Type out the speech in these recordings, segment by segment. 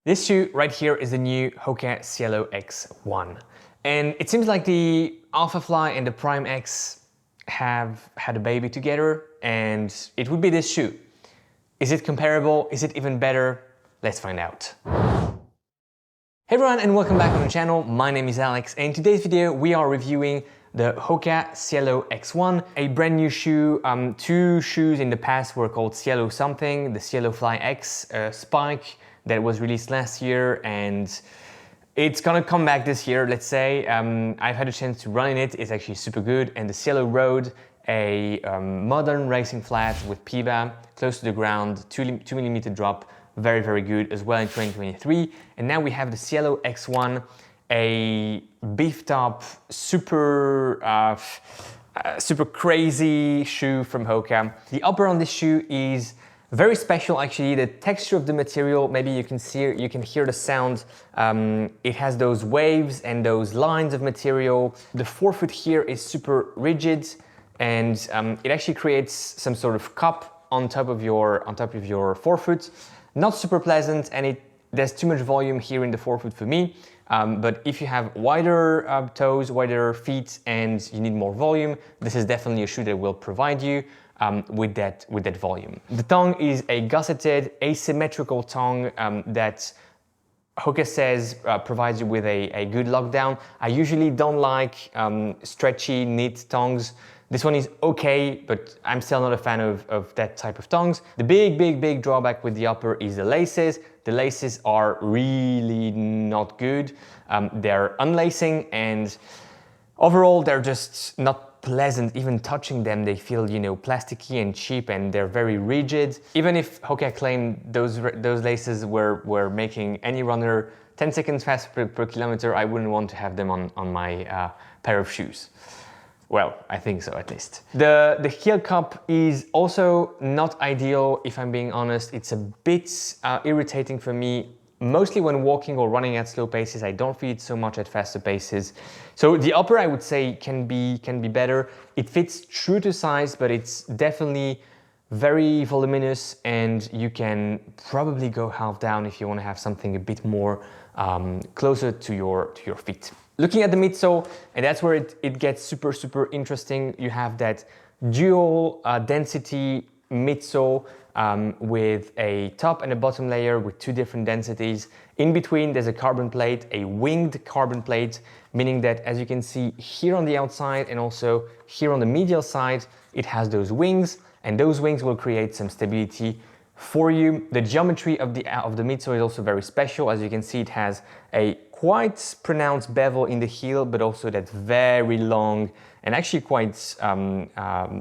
This shoe right here is the new Hoka Cielo X1. And it seems like the Alpha Fly and the Prime X have had a baby together, and it would be this shoe. Is it comparable? Is it even better? Let's find out. Hey everyone, and welcome back on the channel. My name is Alex, and in today's video we are reviewing the Hoka Cielo X1, a brand new shoe. Two shoes in the past were called Cielo something, the Cielo Fly X Spike that was released last year, and it's gonna come back this year, let's say. I've had a chance to run in it. It's actually super good. And the Cielo Road, a modern racing flat with PBA, close to the ground, 2mm drop, very, very good as well in 2023. And now we have the Cielo X1, a beefed up, super crazy shoe from Hoka. The upper on this shoe is very special, actually. The texture of the material, maybe you can hear the sound. It has those waves and those lines of material. The forefoot here is super rigid, and it actually creates some sort of cup on top of your forefoot. Not super pleasant, and there's too much volume here in the forefoot for me. But if you have wider toes, wider feet, and you need more volume, this is definitely a shoe that will provide you with that volume. The tongue is a gusseted, asymmetrical tongue that Hoka says provides you with a good lockdown. I usually don't like stretchy, neat tongues. This one is okay, but I'm still not a fan of that type of tongues. The big drawback with the upper is the laces. The laces are really not good. They're unlacing, and overall they're just not pleasant. Even touching them, they feel, plasticky and cheap, and they're very rigid. Even if Hoka claimed those laces were making any runner 10 seconds faster per kilometer, I wouldn't want to have them on my pair of shoes. Well, I think so, at least. The heel cup is also not ideal, if I'm being honest. It's a bit irritating for me, mostly when walking or running at slow paces. I don't feel it so much at faster paces. So the upper, I would say, can be better. It fits true to size, but it's definitely very voluminous, and you can probably go half down if you want to have something a bit more closer to your feet. Looking at the midsole, and that's where it gets super interesting. You have that dual density midsole with a top and a bottom layer with two different densities. In between, there's a carbon plate, a winged carbon plate, meaning that, as you can see here on the outside and also here on the medial side, it has those wings, and those wings will create some stability for you. The geometry of the midsole is also very special. As you can see, it has a quite pronounced bevel in the heel, but also that very long and actually quite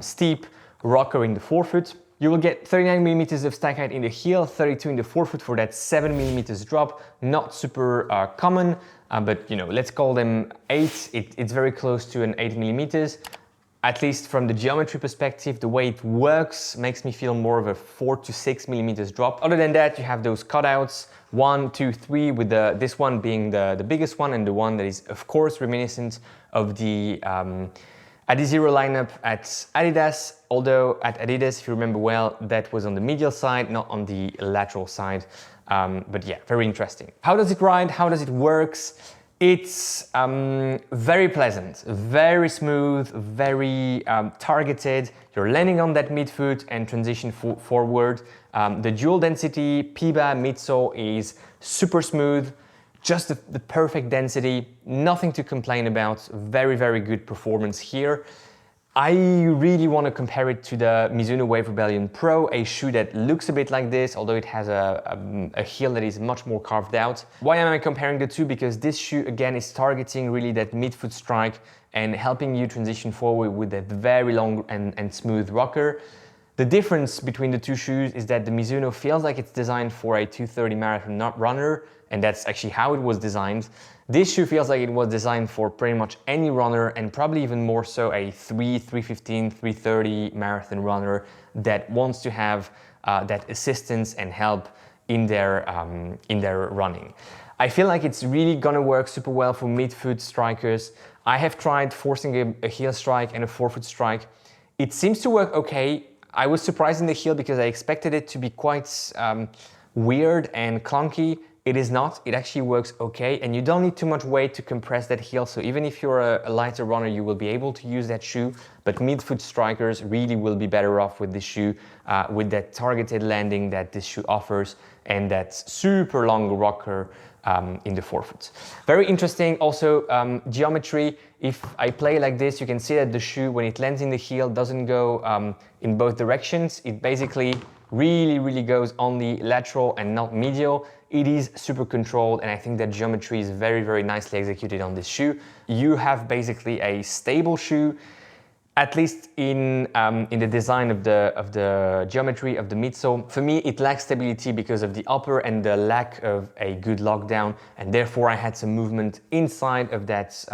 steep rocker in the forefoot. You will get 39mm of stack height in the heel, 32 in the forefoot for that 7mm drop. Not super common, but let's call them 8. It's very close to an 8mm. At least from the geometry perspective, the way it works makes me feel more of a 4 to 6mm drop. Other than that, you have those cutouts, 1, 2, 3, with this one being the biggest one, and the one that is, of course, reminiscent of the Adizero lineup at Adidas. Although at Adidas, if you remember well, that was on the medial side, not on the lateral side. But yeah, very interesting. How does it ride? How does it work? It's very pleasant, very smooth, very targeted. You're landing on that midfoot and transition forward. The dual density PBA midsole is super smooth, just the perfect density, nothing to complain about. Very good performance here. I really want to compare it to the Mizuno Wave Rebellion Pro, a shoe that looks a bit like this, although it has a heel that is much more carved out. Why am I comparing the two? Because this shoe, again, is targeting really that midfoot strike and helping you transition forward with that very long and smooth rocker. The difference between the two shoes is that the Mizuno feels like it's designed for a 230 marathon runner, and that's actually how it was designed. This shoe feels like it was designed for pretty much any runner, and probably even more so a 315, 330 marathon runner that wants to have that assistance and help in their running. I feel like it's really gonna work super well for midfoot strikers. I have tried forcing a heel strike and a forefoot strike. It seems to work okay. I was surprised in the heel because I expected it to be quite weird and clunky. it is not. It actually works okay, and you don't need too much weight to compress that heel. So even if you're a lighter runner, you will be able to use that shoe. But midfoot strikers really will be better off with this shoe, with that targeted landing that this shoe offers, and that super long rocker in the forefoot. Very interesting. Also, geometry. If I play like this, you can see that the shoe, when it lands in the heel, doesn't go in both directions. It basically really goes on the lateral and not medial. It is super controlled, and I think that geometry is very nicely executed on this shoe. You have basically a stable shoe, at least in the design of the geometry of the midsole. For me, it lacks stability because of the upper and the lack of a good lockdown, and therefore I had some movement inside of that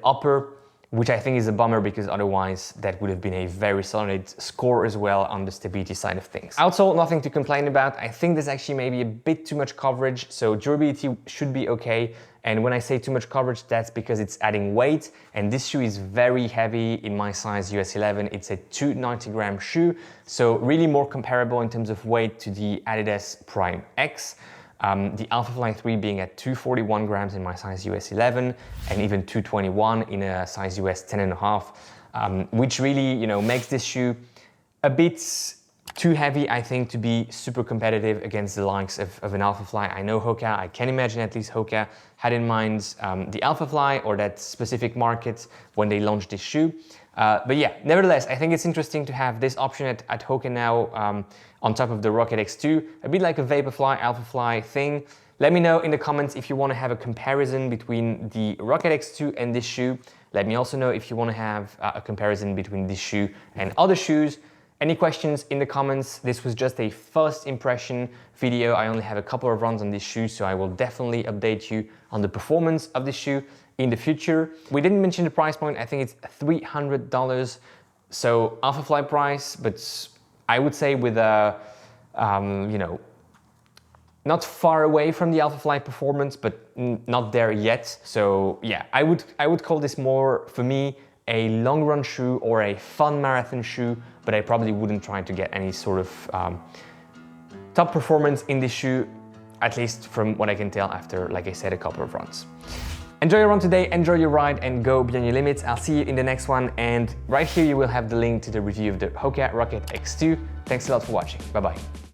upper, which I think is a bummer, because otherwise that would have been a very solid score as well on the stability side of things. Outsole, nothing to complain about. I think there's actually maybe a bit too much coverage, so durability should be okay. And when I say too much coverage, that's because it's adding weight, and this shoe is very heavy in my size US 11. It's a 290-gram shoe, so really more comparable in terms of weight to the Adidas Prime X. The Alphafly 3 being at 241 grams in my size US 11, and even 221 in a size US 10.5, which really, makes this shoe a bit too heavy, I think, to be super competitive against the likes of an Alphafly. I know Hoka, I can imagine at least Hoka had in mind the Alphafly or that specific market when they launched this shoe. But yeah, nevertheless, I think it's interesting to have this option at Hoka now on top of the Rocket X2, a bit like a Vaporfly, Alphafly thing. Let me know in the comments if you want to have a comparison between the Rocket X2 and this shoe. Let me also know if you want to have a comparison between this shoe and other shoes. Any questions in the comments? This was just a first impression video. I only have a couple of runs on this shoe, so I will definitely update you on the performance of this shoe in the future. We didn't mention the price point. I think it's $300. So Alphafly price, but I would say with a, not far away from the Alphafly performance, but not there yet. So yeah, I would call this more, for me, a long run shoe or a fun marathon shoe, but I probably wouldn't try to get any sort of top performance in this shoe, at least from what I can tell after, like I said, a couple of runs. Enjoy your run today, enjoy your ride, and go beyond your limits. I'll see you in the next one, and right here you will have the link to the review of the Hoka Rocket X2. Thanks a lot for watching. Bye-bye.